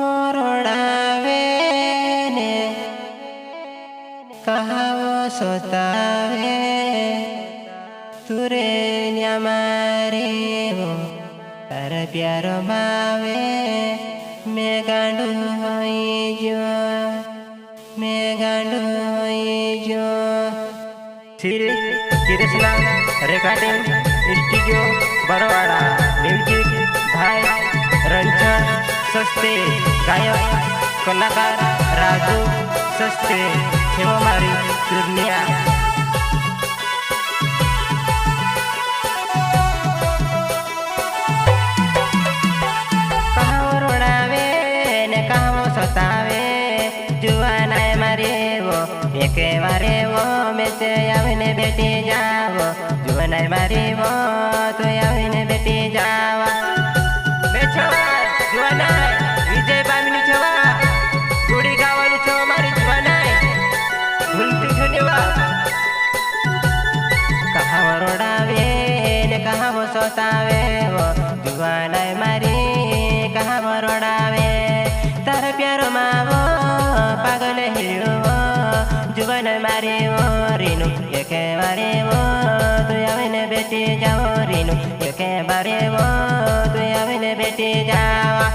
रोडावे ने कहावो सोतावे तुरे न्यामारे वो तार प्यारो मावे मैं गांडू होई जो मैं गांडू होई जो सिरिसला रेकॉर्डिंग स्टूडियो बरवाड़ा म्यूजिक भाई रंजन सस्ते गायक कलाकार राजू सस्ते छेवामारी दुनिया कहावो रोडावे ने कहावो सतावे जुआना मारे वो एके मारे वो में से आविने बेटी जावो जुआना मारे वो तो आविने बेटी जावा बेचवा जुआना विजय पामिनी छवा गुड़ी गावानी छवा मारी जुआना भूलती धन्यवा कहावो रोडावे ने कहावो सतावे वो जुआना मारी कहावो रोडावे तार प्यारो मावो पागल हिरो जुबान मारे वो रीनु एके बारे वो तू आविने बेटी जाओ रीनु एके बारे वो तू आविने बेटी जावा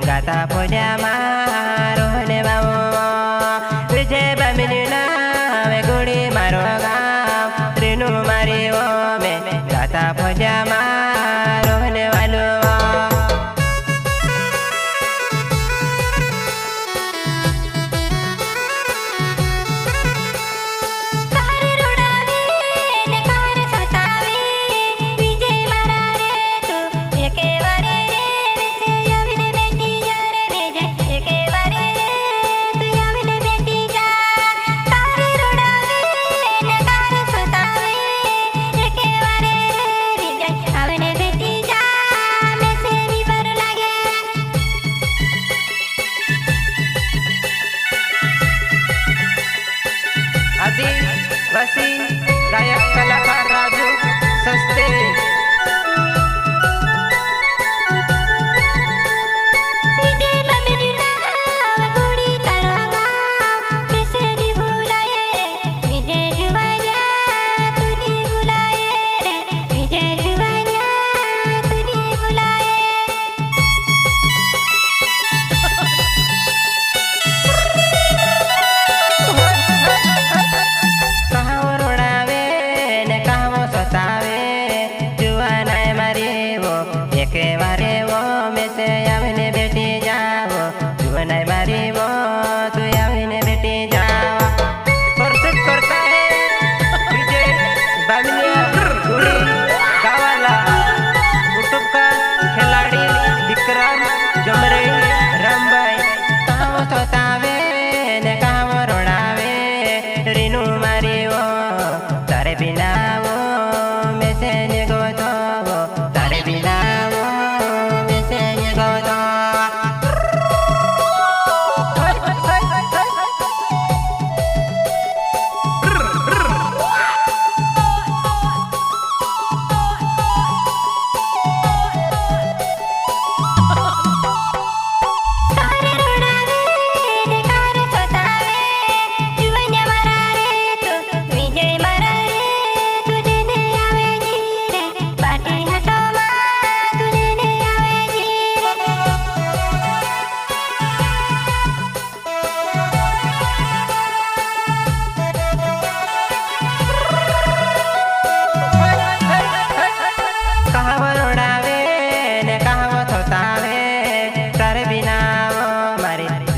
गाता पोजा मारो ने बाबू विजय बमिनी नावे गुड़ी मारो गाँव रेणु मारी वो में गाता पोजा मारो ने वालो वसी गायक कलाकार राजू सस्ते कहावो रोडावे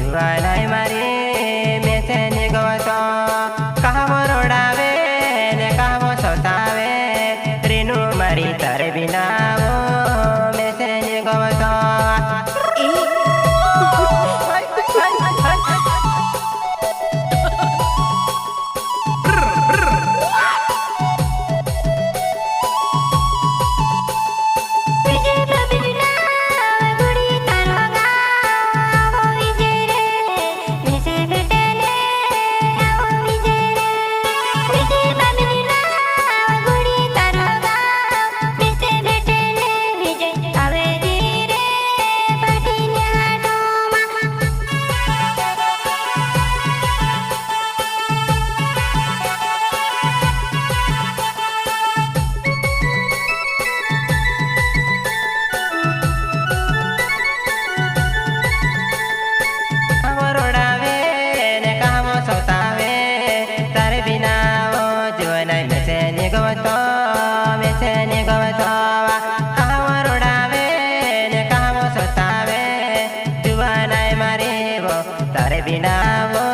जुआ नाही मारी मेसेनी गवतो कहावो रोडावे ने कहावो सतावे रेणू मारी तारे बिनावो मेसेनी गवतो तारे बिना वो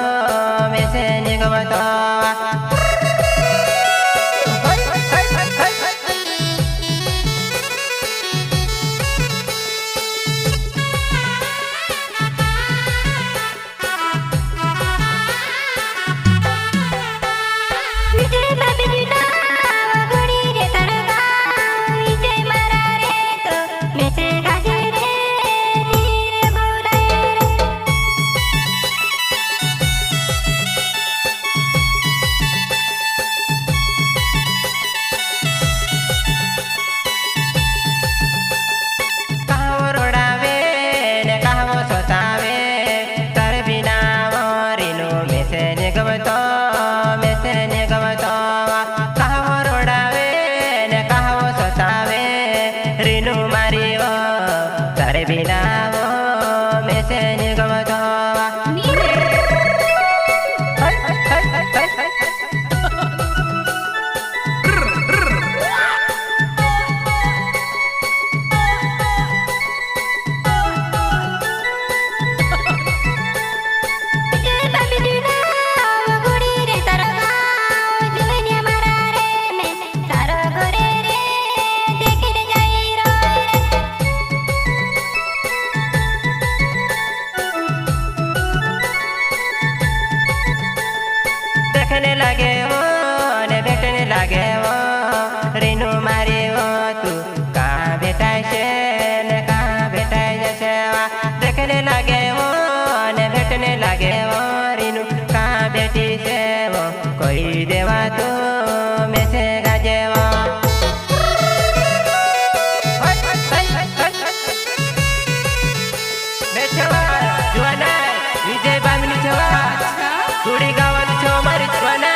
में से निगमतो लगे वो ने बैठने लगे वो रेणु मारी वो तू कहाँ बैठाई से ने कहाँ बैठाई जैसे देखने लगे वो ने बैठने लगे वो रेणु कहाँ बैठी से वो कोई देवा तू में से गाजे वो जुआना विजय बामिनी छवा कुड़ी गावानी छवा मारी जुआना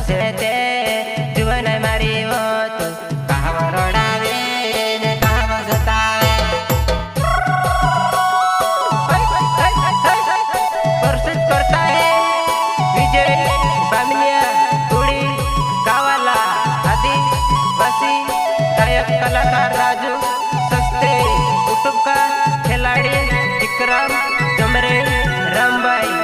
સોસે તે જુવાન મારી વો તું કાવ રોડાવે ને કાવ સતાવે પરસિત કરતા હે વિજય બામનિયા કુડી ગાવાલા આદિ બસી गायक कलाकार राजू सस्ते यूट्यूब का खिलाड़ी विक्रम जमरे रामबाई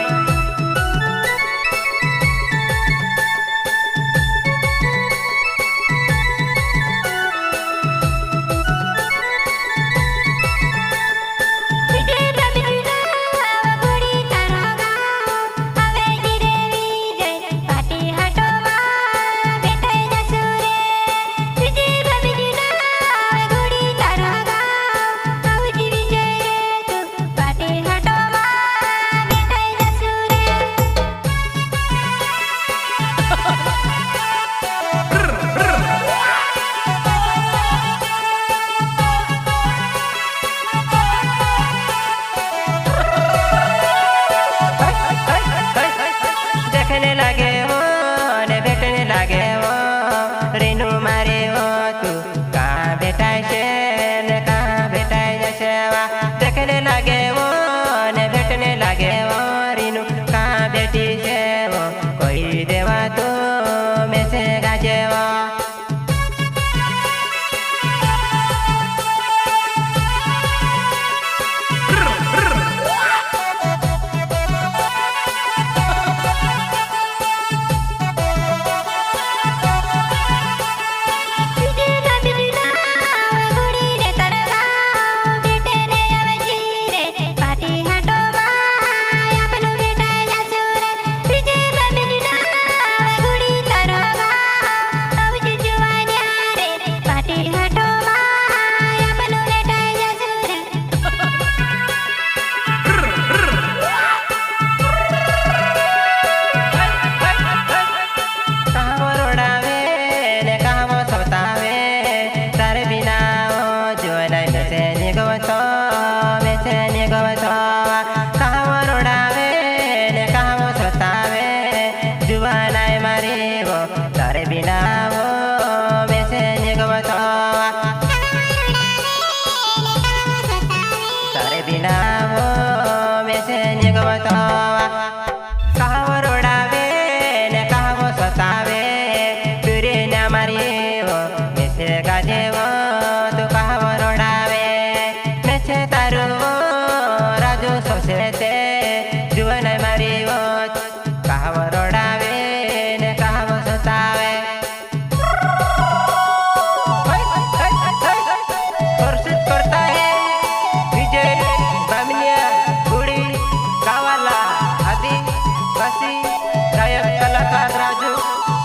गायक कलाकार राजू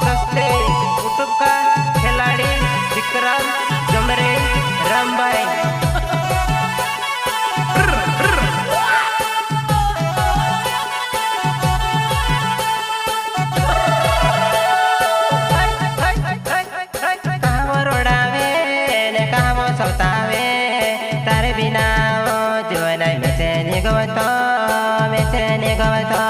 सस्ते यूट्यूब का खिलाड़ी विक्रम जमरे रामबाई तारे बिना वो जो नहीं मैं से निगवतो